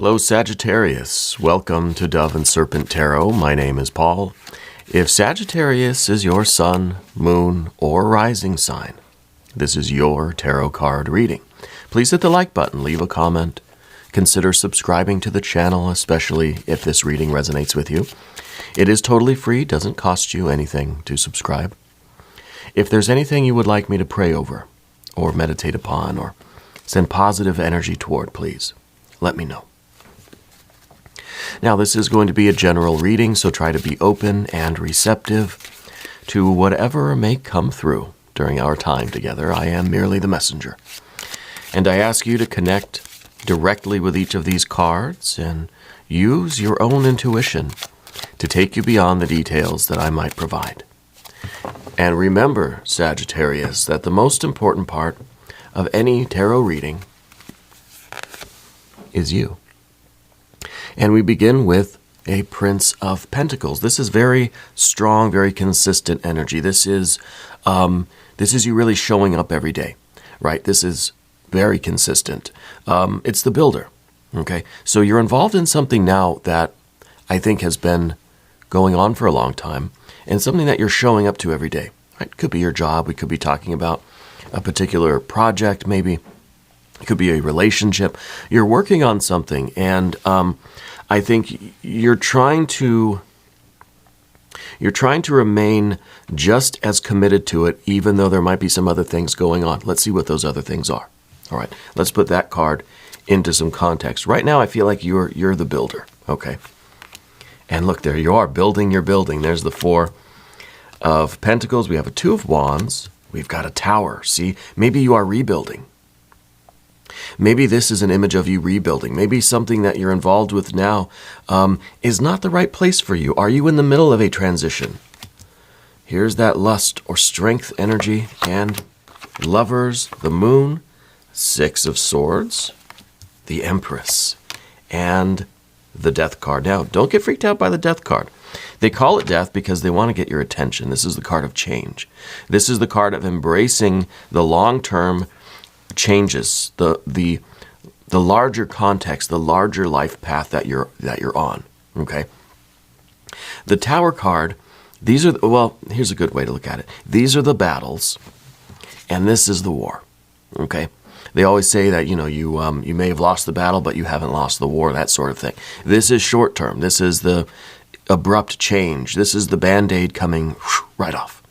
Hello, Sagittarius. Welcome to Dove and Serpent Tarot. My name is Paul. If Sagittarius is your sun, moon, or rising sign, this is your tarot card reading. Please hit the like button, leave a comment. Consider subscribing to the channel, especially if this reading resonates with you. It is totally free, doesn't cost you anything to subscribe. If there's anything you would like me to pray over, or meditate upon, or send positive energy toward, please let me know. Now, this is going to be a general reading, so try to be open and receptive to whatever may come through during our time together. I am merely the messenger. And I ask you to connect directly with each of these cards and use your own intuition to take you beyond the details that I might provide. And remember, Sagittarius, that the most important part of any tarot reading is you. And we begin with a Prince of Pentacles. This is very strong, very consistent energy. This is you really showing up every day, right? This is very consistent. It's the builder, okay? So you're involved in something now that I think has been going on for a long time, and something that you're showing up to every day, right? Could be your job. We could be talking about a particular project, maybe. It could be a relationship. You're working on something, and I think you're trying to remain just as committed to it, even though there might be some other things going on. Let's see what those other things are. All right, let's put that card into some context. Right now, I feel like you're the builder, okay? And look, there you are, building your building. There's the Four of Pentacles. We have a Two of Wands. We've got a Tower. See, maybe you are rebuilding. Maybe this is an image of you rebuilding. Maybe something that you're involved with now is not the right place for you. Are you in the middle of a transition? Here's that lust or strength energy, and Lovers, the Moon, Six of Swords, the Empress, and the Death card. Now, don't get freaked out by the Death card. They call it Death because they want to get your attention. This is the card of change. This is the card of embracing the long-term changes, the larger context, the larger life path that you're on. Okay. The Tower card. These are here's a good way to look at it. These are the battles, and this is the war. Okay. They always say that you may have lost the battle, but you haven't lost the war. That sort of thing. This is short term. This is the abrupt change. This is the Band-Aid coming right off,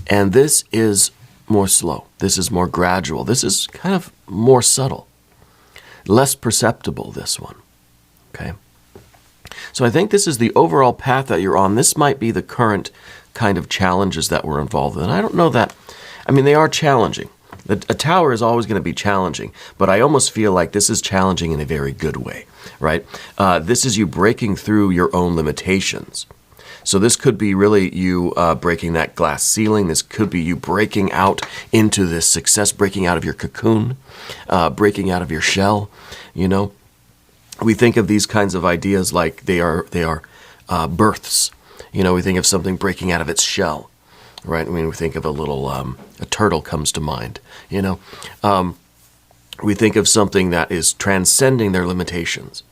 and this is more slow. This is more gradual. This is kind of more subtle, less perceptible, this one, okay? So I think this is the overall path that you're on. This might be the current kind of challenges that we're involved in. I don't know that, they are challenging. A tower is always going to be challenging, but I almost feel like this is challenging in a very good way, right? This is you breaking through your own limitations. So this could be really you breaking that glass ceiling. This could be you breaking out into this success, breaking out of your cocoon, breaking out of your shell. We think of these kinds of ideas like they are births. We think of something breaking out of its shell, right? We think of a turtle comes to mind. We think of something that is transcending their limitations.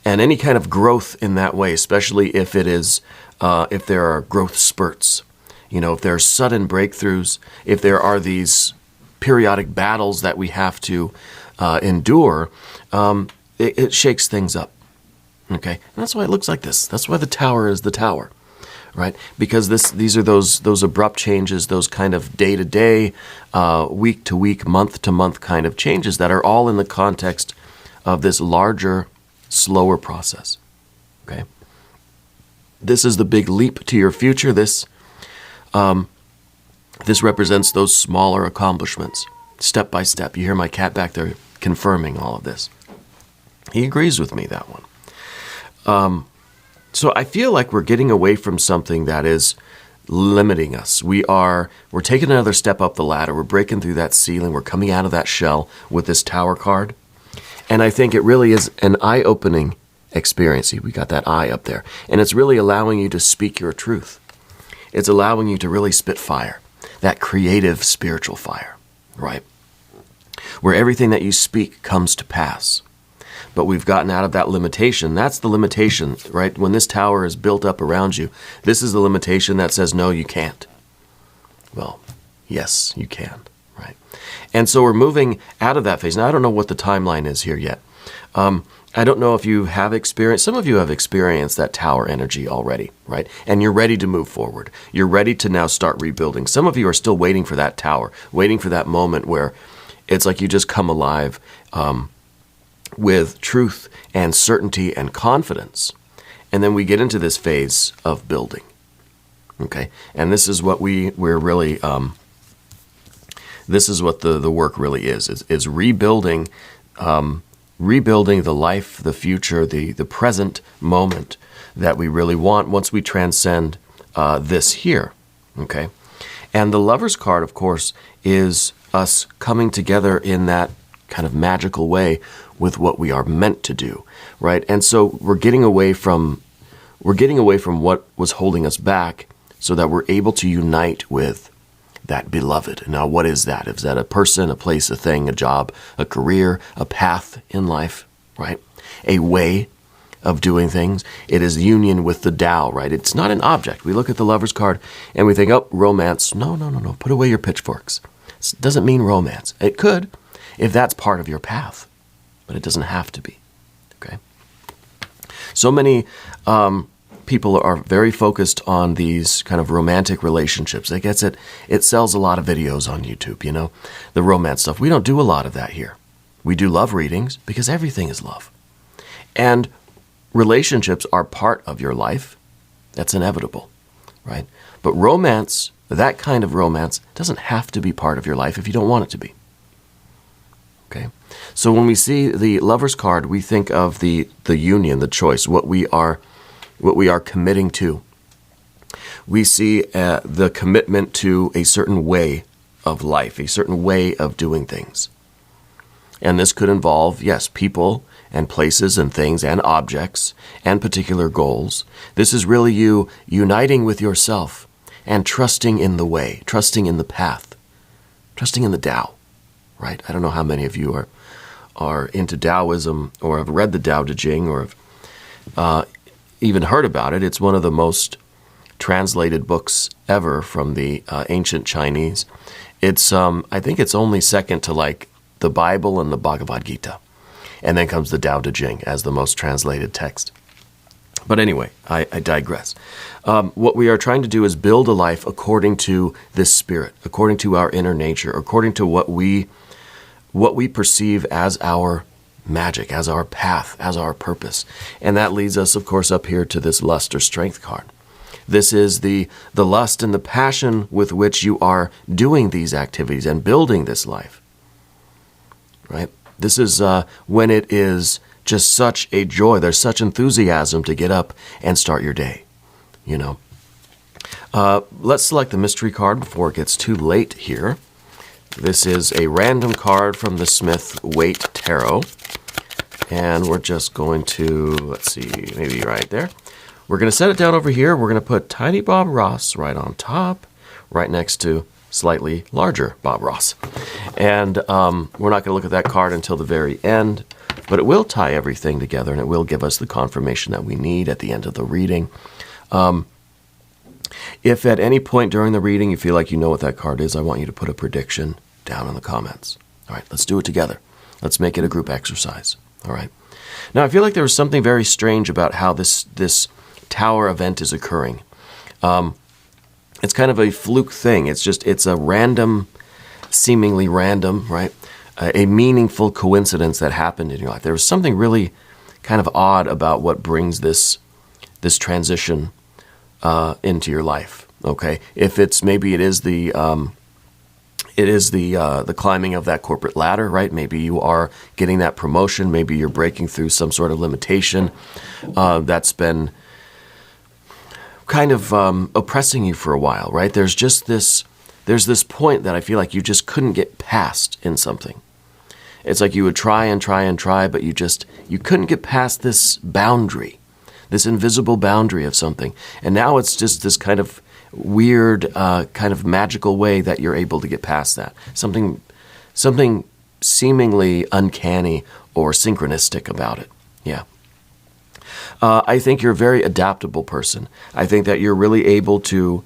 And any kind of growth in that way, especially if it is, if there are growth spurts, if there are sudden breakthroughs, if there are these periodic battles that we have to endure, it shakes things up. Okay, and that's why it looks like this. That's why the Tower is the Tower, right? Because these are those abrupt changes, those kind of day-to-day, week-to-week, month-to-month kind of changes that are all in the context of this larger, slower process. Okay, this is the big leap to your future. This represents those smaller accomplishments, step by step. You hear my cat back there confirming all of this. He agrees with me, that one. So I feel like we're getting away from something that is limiting us. We're taking another step up the ladder. We're breaking through that ceiling. We're coming out of that shell with this Tower card. And I think it really is an eye-opening experience. See, we got that eye up there. And it's really allowing you to speak your truth. It's allowing you to really spit fire, that creative spiritual fire, right? Where everything that you speak comes to pass. but we've gotten out of that limitation. That's the limitation, right? When this tower is built up around you, this is the limitation that says, no, you can't. Well, yes, you can, right? And so we're moving out of that phase. Now, I don't know what the timeline is here yet. I don't know if you have experienced, some of you have experienced that tower energy already, right? And you're ready to move forward. You're ready to now start rebuilding. Some of you are still waiting for that tower, waiting for that moment where it's like you just come alive with truth and certainty and confidence. And then we get into this phase of building, okay? And this is what we're really, this is what the work really is rebuilding, rebuilding the life, the future, the present moment that we really want once we transcend this here, okay? And the Lover's card, of course, is us coming together in that kind of magical way with what we are meant to do, right? And so we're getting away from what was holding us back so that we're able to unite with that beloved. Now, what is that? Is that a person, a place, a thing, a job, a career, a path in life, right? A way of doing things. It is union with the Tao, right? It's not an object. We look at the Lover's card and we think, oh, romance. No. Put away your pitchforks. It doesn't mean romance. It could if that's part of your path, but it doesn't have to be, okay? So many people are very focused on these kind of romantic relationships. I guess it sells a lot of videos on YouTube, you know, the romance stuff. We don't do a lot of that here. We do love readings because everything is love. And relationships are part of your life. That's inevitable, right? But romance, that kind of romance, doesn't have to be part of your life if you don't want it to be, okay? So when we see the Lover's card, we think of the union, the choice, what we are committing to. We see the commitment to a certain way of life, a certain way of doing things. And this could involve, yes, people and places and things and objects and particular goals. This is really you uniting with yourself and trusting in the way, trusting in the path, trusting in the Tao, right? I don't know how many of you are into Taoism or have read the Tao Te Ching or have even heard about it. It's one of the most translated books ever from the ancient Chinese. It's I think it's only second to like the Bible and the Bhagavad Gita. And then comes the Tao Te Ching as the most translated text. But anyway, I digress. What we are trying to do is build a life according to this spirit, according to our inner nature, according to what we perceive as our magic, as our path, as our purpose. And that leads us, of course, up here to this lust or strength card. This is the lust and the passion with which you are doing these activities and building this life, right? This is when it is just such a joy. There's such enthusiasm to get up and start your day, you know. Let's select the mystery card before it gets too late here. This is a random card from the Smith Waite Tarot. And we're just going to, let's see, maybe right there. We're going to set it down over here. We're going to put Tiny Bob Ross right on top, right next to slightly larger Bob Ross. And we're not going to look at that card until the very end, but it will tie everything together and it will give us the confirmation that we need at the end of the reading. If at any point during the reading you feel like you know what that card is, I want you to put a prediction down in the comments. All right, let's do it together. Let's make it a group exercise. All right. Now, I feel like there was something very strange about how this tower event is occurring. It's kind of a fluke thing. It's a random, seemingly random, right? A meaningful coincidence that happened in your life. There was something really kind of odd about what brings this transition into your life. Okay, if it's maybe it is the climbing of that corporate ladder, right? Maybe you are getting that promotion. Maybe you're breaking through some sort of limitation that's been kind of oppressing you for a while, right? There's this point that I feel like you just couldn't get past in something. It's like you would try and try and try, but you couldn't get past this boundary, this invisible boundary of something. And now it's just this kind of weird, kind of magical way that you're able to get past that. Something seemingly uncanny or synchronistic about it. Yeah. I think you're a very adaptable person. I think that you're really able to,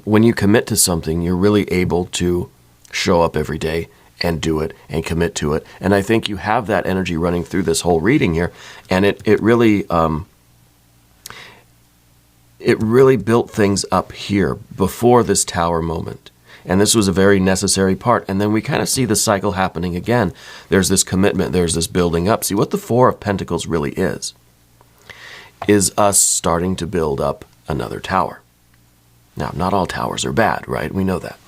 when you commit to something, you're really able to show up every day and do it and commit to it. And I think you have that energy running through this whole reading here. And it really built things up here before this tower moment. And this was a very necessary part. And then we kind of see the cycle happening again. There's this commitment. There's this building up. See, what the Four of Pentacles really is us starting to build up another tower. Now, not all towers are bad, right? We know that.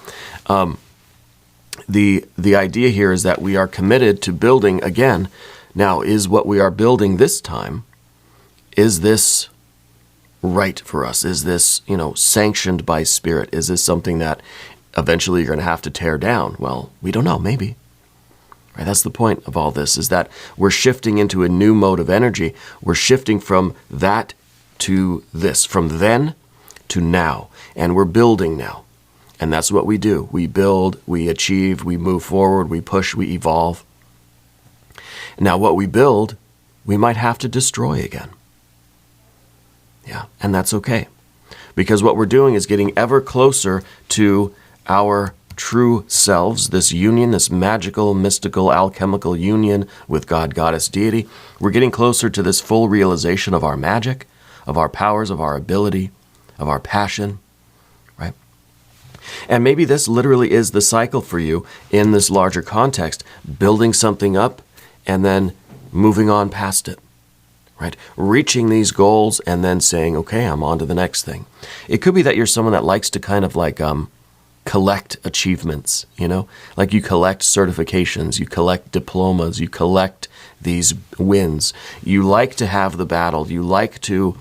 The idea here is that we are committed to building again. Now, is what we are building this time, is this right for us? Is this, sanctioned by Spirit? Is this something that eventually you're going to have to tear down? Well, we don't know, maybe. Right? That's the point of all this, is that we're shifting into a new mode of energy. We're shifting from that to this, from then to now. And we're building now. And that's what we do. We build, we achieve, we move forward, we push, we evolve. Now, what we build, we might have to destroy again. Yeah, and that's okay. Because what we're doing is getting ever closer to our true selves, this union, this magical, mystical, alchemical union with God, Goddess, Deity. We're getting closer to this full realization of our magic, of our powers, of our ability, of our passion, right? And maybe this literally is the cycle for you in this larger context, building something up and then moving on past it, right? Reaching these goals and then saying, okay, I'm on to the next thing. It could be that you're someone that likes to kind of like collect achievements, like you collect certifications, you collect diplomas, you collect these wins. You like to have the battle. You like to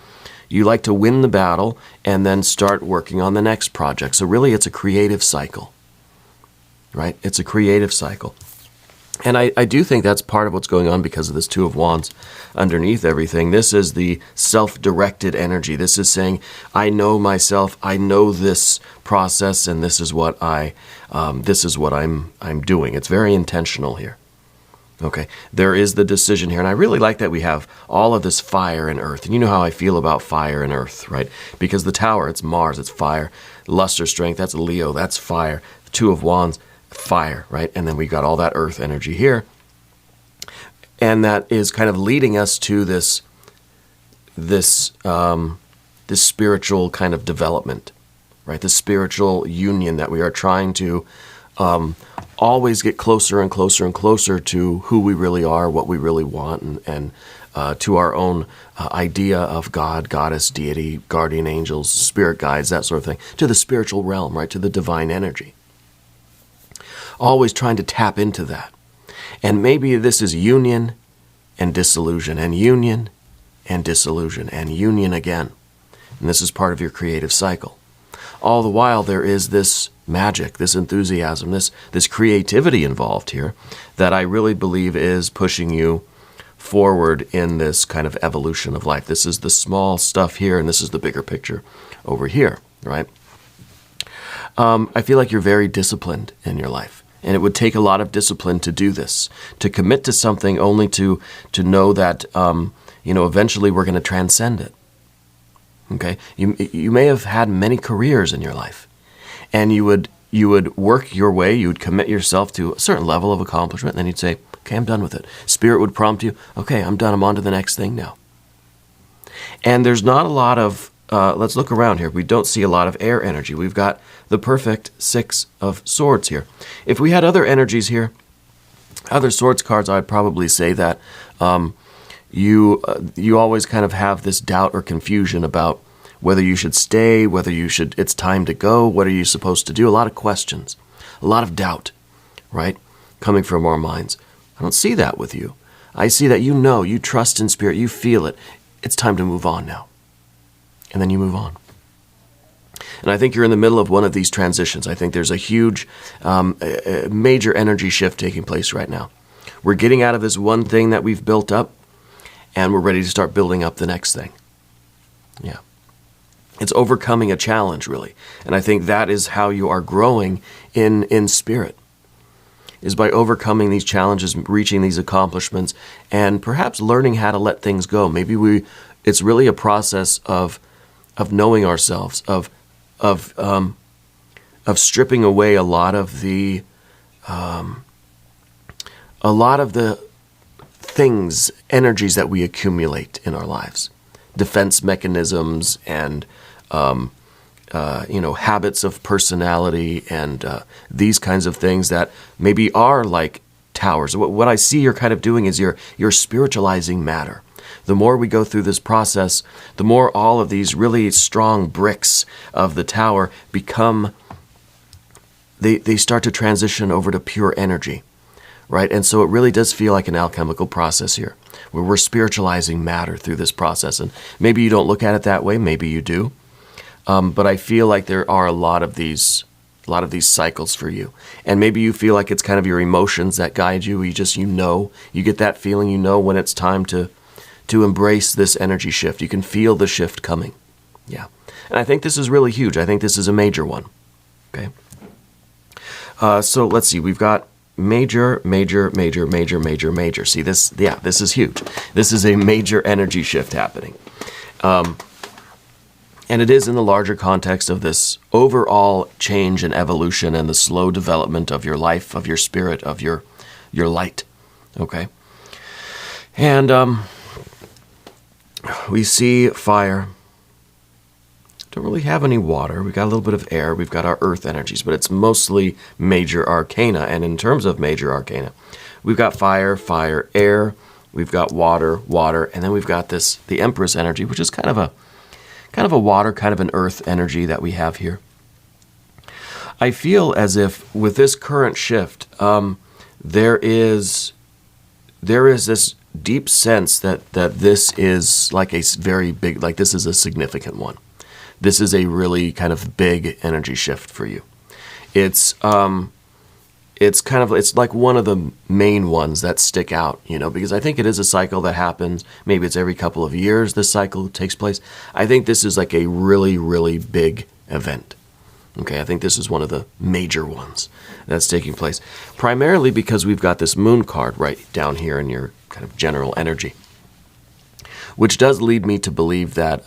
win the battle and then start working on the next project. So really it's a creative cycle, right? It's a creative cycle. And I do think that's part of what's going on because of this Two of Wands underneath everything. This is the self-directed energy. This is saying, I know myself, I know this process, and this is what I'm doing. It's very intentional here. Okay, there is the decision here. And I really like that we have all of this fire and earth. And you know how I feel about fire and earth, right? Because the tower, it's Mars, it's fire. Luster, strength, that's Leo, that's fire. The Two of Wands, fire, right? And then we got all that earth energy here. And that is kind of leading us to this spiritual kind of development, right? The spiritual union that we are trying to always get closer and closer and closer to who we really are, what we really want, and to our own idea of God, Goddess, Deity, guardian angels, spirit guides, that sort of thing, to the spiritual realm, right? To the divine energy. Always trying to tap into that. And maybe this is union and disillusion, and union and disillusion, and union again. And this is part of your creative cycle. All the while, there is this magic, this enthusiasm, this creativity involved here that I really believe is pushing you forward in this kind of evolution of life. This is the small stuff here, and this is the bigger picture over here, right? I feel like you're very disciplined in your life. And it would take a lot of discipline to do this, to commit to something only to know that, eventually we're going to transcend it. Okay? You may have had many careers in your life, and you would work your way, you would commit yourself to a certain level of accomplishment, and then you'd say, okay, I'm done with it. Spirit would prompt you, okay, I'm done, I'm on to the next thing now. And there's not a lot of, let's look around here. We don't see a lot of air energy. We've got the perfect Six of Swords here. If we had other energies here, other swords cards, I'd probably say that you always kind of have this doubt or confusion about whether you should stay, whether it's time to go, what are you supposed to do? A lot of questions, a lot of doubt, right? Coming from our minds. I don't see that with you. I see that you trust in Spirit, you feel it. It's time to move on now. And then you move on. And I think you're in the middle of one of these transitions. I think there's a huge, major energy shift taking place right now. We're getting out of this one thing that we've built up, and we're ready to start building up the next thing. Yeah. It's overcoming a challenge, really. And I think that is how you are growing in spirit, is by overcoming these challenges, reaching these accomplishments, and perhaps learning how to let things go. Maybe it's really a process of knowing ourselves, of stripping away a lot of the things, energies that we accumulate in our lives, defense mechanisms, and habits of personality, and these kinds of things that maybe are like towers. What I see you're kind of doing is you're spiritualizing matter. The more we go through this process, the more all of these really strong bricks of the tower become, they start to transition over to pure energy, right? And so it really does feel like an alchemical process here, where we're spiritualizing matter through this process. And maybe you don't look at it that way, maybe you do. But I feel like there are a lot of these cycles for you. And maybe you feel like it's kind of your emotions that guide you. You get that feeling, when it's time to embrace this energy shift. You can feel the shift coming. Yeah. And I think this is really huge. I think this is a major one. Okay. So let's see. We've got major. See this? Yeah, this is huge. This is a major energy shift happening. And it is in the larger context of this overall change and evolution and the slow development of your life, of your spirit, of your light. Okay? And we see fire. Don't really have any water. We've got a little bit of air. We've got our earth energies, but it's mostly major arcana. And in terms of major arcana, we've got fire, air. We've got water, and then we've got the Empress energy, which is kind of a water, kind of an earth energy that we have here. I feel as if with this current shift, there is this deep sense that this is like a very big, like this is a significant one. This is a really kind of big energy shift for you. It's like one of the main ones that stick out, because I think it is a cycle that happens. Maybe it's every couple of years this cycle takes place. I think this is like a really, really big event. Okay, I think this is one of the major ones that's taking place. Primarily because we've got this moon card right down here in your kind of general energy, which does lead me to believe that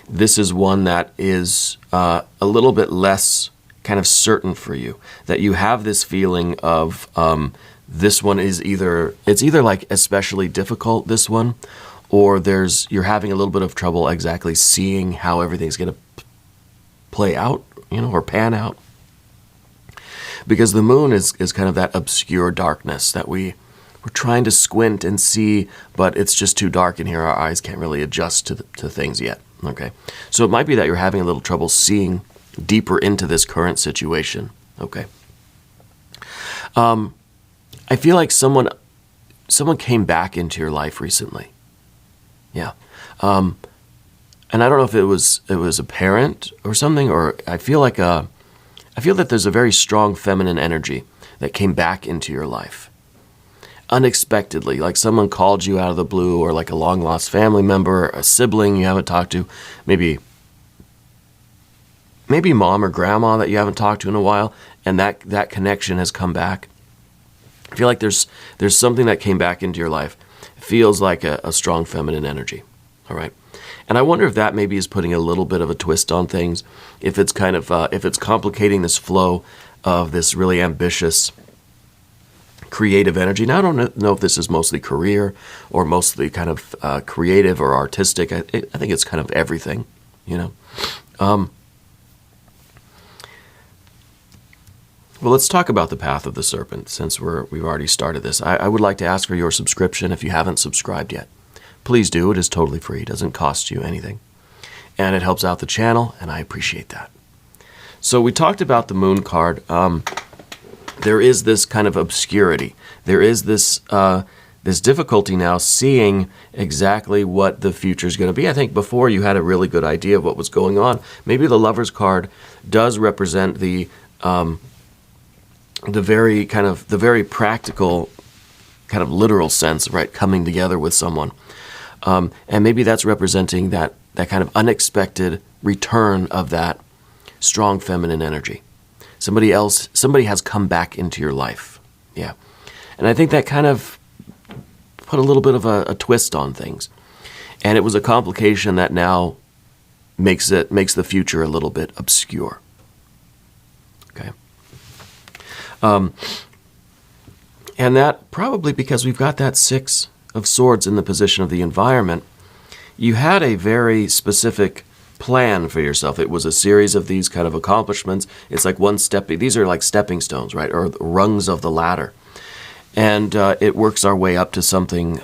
this is one that is a little bit less kind of certain for you, that you have this feeling of this one is either like especially difficult, this one, or you're having a little bit of trouble exactly seeing how everything's going to play out, or pan out. Because the moon is kind of that obscure darkness that we're trying to squint and see, but it's just too dark in here. Our eyes can't really adjust to things yet. Okay, so it might be that you're having a little trouble seeing deeper into this current situation. Okay. I feel like someone came back into your life recently. Yeah. And I don't know if it was a parent or something, or I feel that there's a very strong feminine energy that came back into your life unexpectedly, like someone called you out of the blue, or like a long lost family member, a sibling you haven't talked to, maybe mom or grandma that you haven't talked to in a while, and that connection has come back. I feel like there's something that came back into your life. It feels like a strong feminine energy. All right. And I wonder if that maybe is putting a little bit of a twist on things, if it's kind of if it's complicating this flow of this really ambitious creative energy. Now, I don't know if this is mostly career or mostly kind of creative or artistic. I think it's kind of everything, Well, let's talk about the path of the serpent, since we've already started this. I would like to ask for your subscription if you haven't subscribed yet. Please do. It is totally free. It doesn't cost you anything. And it helps out the channel, and I appreciate that. So we talked about the moon card. There is this kind of obscurity. There is this difficulty now seeing exactly what the future is going to be. I think before you had a really good idea of what was going on. Maybe the Lover's card does represent the very practical, kind of literal sense, right? Coming together with someone. And maybe that's representing that kind of unexpected return of that strong feminine energy. Somebody has come back into your life. Yeah. And I think that kind of put a little bit of a twist on things. And it was a complication that now makes the future a little bit obscure. Okay. And that probably because we've got that 6 of Swords in the position of the environment, you had a very specific plan for yourself. It was a series of these kind of accomplishments. It's like these are like stepping stones, right? Or rungs of the ladder. And it works our way up to something,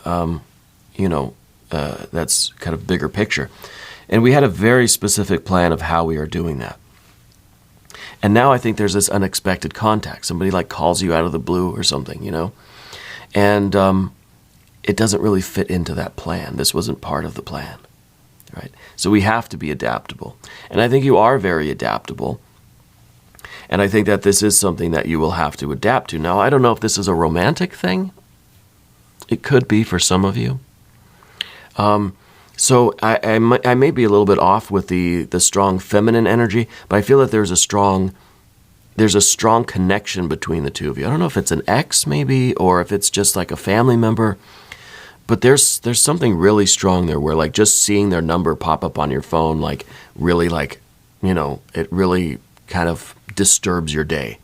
that's kind of bigger picture. And we had a very specific plan of how we are doing that. And now I think there's this unexpected contact. Somebody like calls you out of the blue or something, and it doesn't really fit into that plan. This wasn't part of the plan, right? So we have to be adaptable. And I think you are very adaptable. And I think that this is something that you will have to adapt to. Now, I don't know if this is a romantic thing. It could be for some of you. So I may be a little bit off with the strong feminine energy, but I feel that there's a strong connection between the two of you. I don't know if it's an ex maybe, or if it's just like a family member, but there's something really strong there where like just seeing their number pop up on your phone, like really like, it really kind of disturbs your day,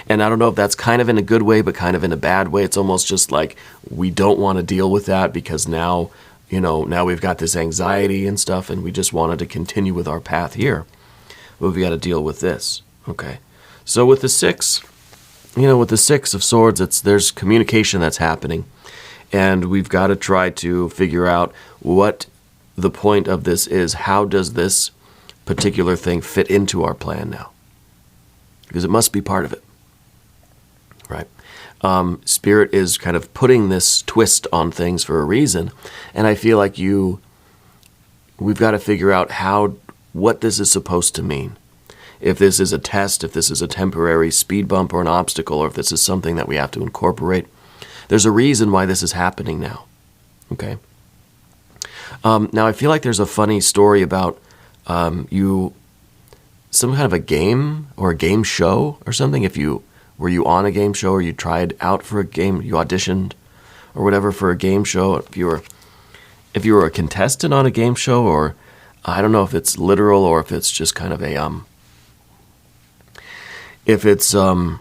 And I don't know if that's kind of in a good way, but kind of in a bad way. It's almost just like we don't want to deal with that because now we've got this anxiety and stuff, and we just wanted to continue with our path here. But we've got to deal with this. Okay. So with the 6, with the 6 of Swords, there's communication that's happening. And we've got to try to figure out what the point of this is. How does this particular thing fit into our plan now? Because it must be part of it. Right? Spirit is kind of putting this twist on things for a reason, and I feel like we've got to figure out what this is supposed to mean. If this is a test, if this is a temporary speed bump or an obstacle, or if this is something that we have to incorporate. There's a reason why this is happening now. Okay? Now, I feel like there's a funny story about some kind of a game or a game show or something. Were you on a game show, or you tried out for a game, you auditioned or whatever for a game show? If you were a contestant on a game show, or I don't know if it's literal or if it's just kind of if it's some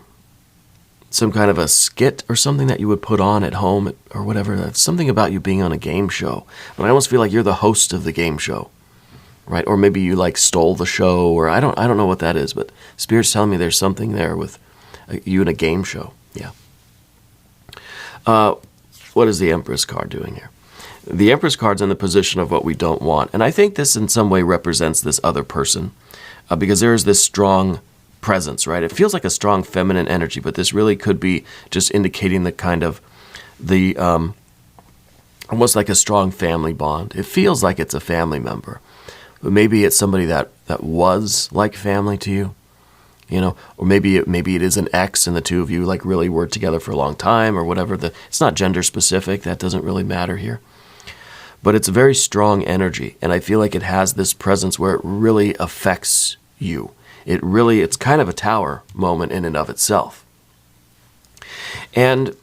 kind of a skit or something that you would put on at home or whatever. That's something about you being on a game show. But I almost feel like you're the host of the game show, right? Or maybe you like stole the show, or I don't know what that is, but Spirit's telling me there's something there with you in a game show. Yeah. What is the Empress card doing here? The Empress card's in the position of what we don't want. And I think this in some way represents this other person because there is this strong presence, right? It feels like a strong feminine energy, but this really could be just indicating the kind of almost like a strong family bond. It feels like it's a family member, but maybe it's somebody that was like family to you. Or maybe it is an ex, and the two of you like really were together for a long time, or whatever. It's not gender specific. That doesn't really matter here. But it's a very strong energy, and I feel like it has this presence where it really affects you. It's kind of a tower moment in and of itself. And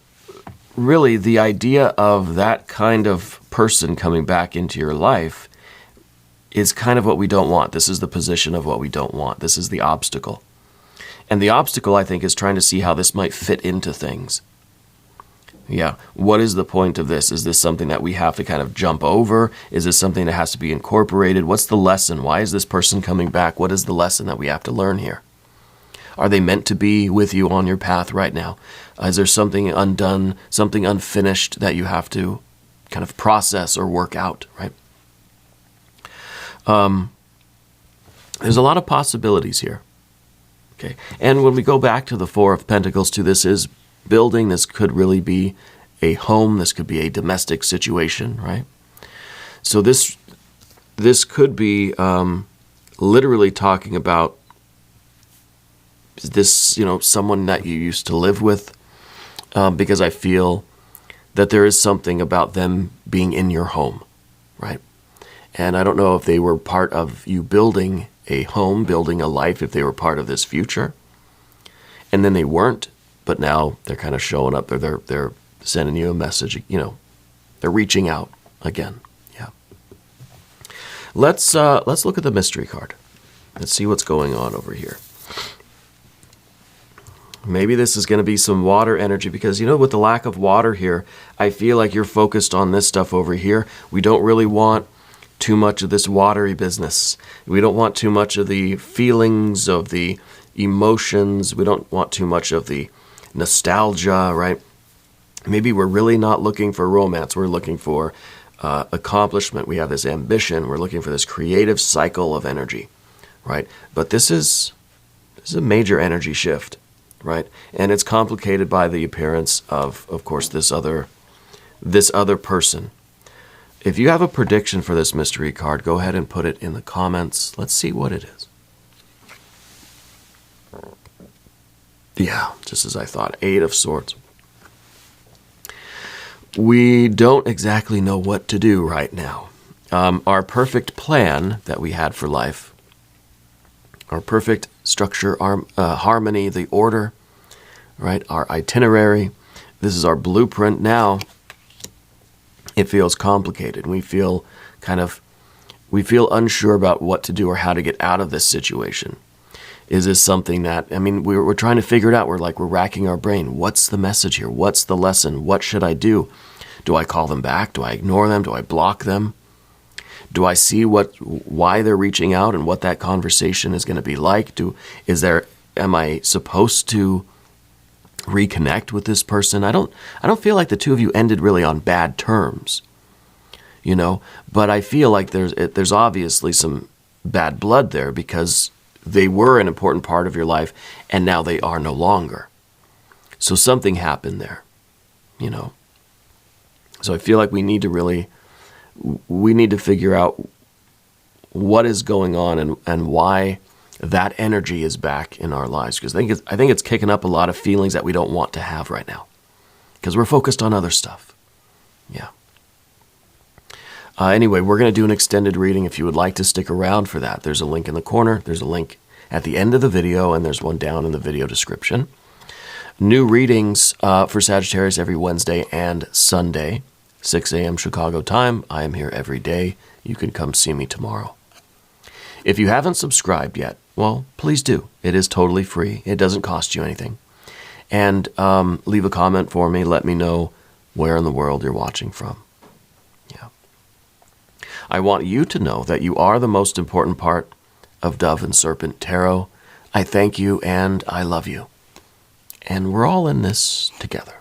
really, the idea of that kind of person coming back into your life is kind of what we don't want. This is the position of what we don't want. This is the obstacle. And the obstacle, I think, is trying to see how this might fit into things. Yeah, what is the point of this? Is this something that we have to kind of jump over? Is this something that has to be incorporated? What's the lesson? Why is this person coming back? What is the lesson that we have to learn here? Are they meant to be with you on your path right now? Is there something undone, something unfinished that you have to kind of process or work out, right? There's a lot of possibilities here. Okay, and when we go back to the Four of Pentacles, too, this is building. This could really be a home. This could be a domestic situation, right? So this could be literally talking about this, someone that you used to live with, because I feel that there is something about them being in your home, right? And I don't know if they were part of you building a home, building a life, if they were part of this future, and then they weren't, but now they're kind of showing up. They're sending you a message. They're reaching out again. Yeah. Let's look at the mystery card. Let's see what's going on over here. Maybe this is going to be some water energy because, with the lack of water here, I feel like you're focused on this stuff over here. We don't really want too much of this watery business. We don't want too much of the feelings, of the emotions. We don't want too much of the nostalgia, right? Maybe we're really not looking for romance. We're looking for accomplishment. We have this ambition. We're looking for this creative cycle of energy, right? But this is a major energy shift, right? And it's complicated by the appearance of course, this other person. If you have a prediction for this mystery card, go ahead and put it in the comments. Let's see what it is. Yeah, just as I thought. 8 of Swords. We don't exactly know what to do right now. Our perfect plan that we had for life, our perfect structure, our harmony, the order, right? Our itinerary. This is our blueprint now. It feels complicated. We feel unsure about what to do or how to get out of this situation. Is this something that, we're trying to figure it out. We're racking our brain. What's the message here? What's the lesson? What should I do? Do I call them back? Do I ignore them? Do I block them? Do I see why they're reaching out and what that conversation is going to be like? Am I supposed to reconnect with this person? I don't feel like the two of you ended really on bad terms, but I feel like there's obviously some bad blood there because they were an important part of your life and now they are no longer. So something happened there, So I feel like we need to figure out what is going on and why that energy is back in our lives. Because I think it's kicking up a lot of feelings that we don't want to have right now. Because we're focused on other stuff. Yeah. Anyway, we're going to do an extended reading. If you would like to stick around for that, there's a link in the corner. There's a link at the end of the video, and there's one down in the video description. New readings for Sagittarius every Wednesday and Sunday, 6 a.m. Chicago time. I am here every day. You can come see me tomorrow. If you haven't subscribed yet, well, please do. It is totally free. It doesn't cost you anything. And leave a comment for me. Let me know where in the world you're watching from. Yeah. I want you to know that you are the most important part of Dove and Serpent Tarot. I thank you and I love you. And we're all in this together.